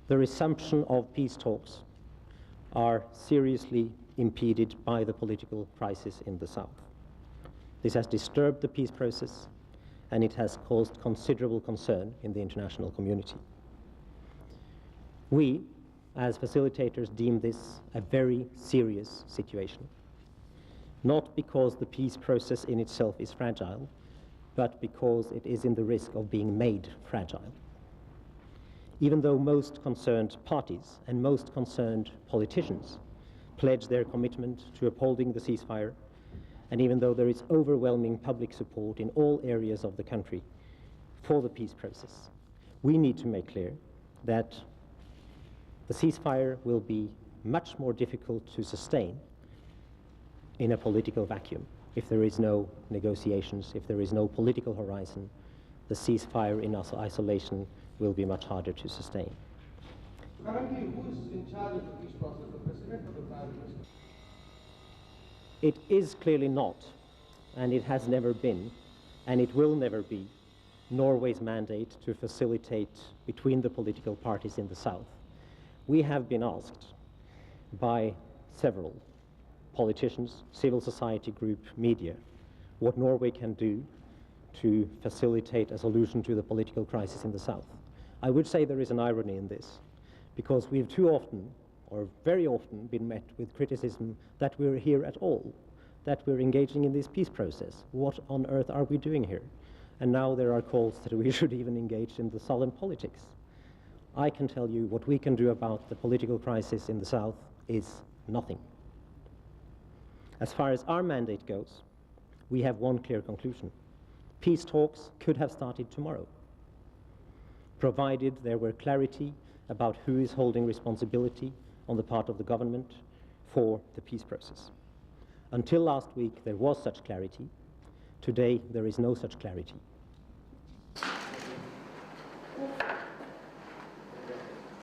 the resumption of peace talks are seriously impeded by the political crisis in the south. This has disturbed the peace process, and it has caused considerable concern in the international community. We, as facilitators, deem this a very serious situation, not because the peace process in itself is fragile, but because it is in the risk of being made fragile. Even though most concerned parties and most concerned politicians pledge their commitment to upholding the ceasefire, and even though there is overwhelming public support in all areas of the country for the peace process, we need to make clear that the ceasefire will be much more difficult to sustain in a political vacuum. If there is no negotiations, if there is no political horizon, the ceasefire in isolation will be much harder to sustain. Currently, who is in charge of the peace process, the President or the Prime Minister? It is clearly not, and it has never been, and it will never be, Norway's mandate to facilitate between the political parties in the south. We have been asked by several politicians, civil society group, media, what Norway can do to facilitate a solution to the political crisis in the south. I would say there is an irony in this, because we've too often, or very often, been met with criticism that we're here at all, that we're engaging in this peace process. What on earth are we doing here? And now there are calls that we should even engage in the sullen politics. I can tell you what we can do about the political crisis in the south is nothing. As far as our mandate goes, we have one clear conclusion. Peace talks could have started tomorrow, provided there were clarity about who is holding responsibility on the part of the government for the peace process. Until last week, there was such clarity. Today, there is no such clarity.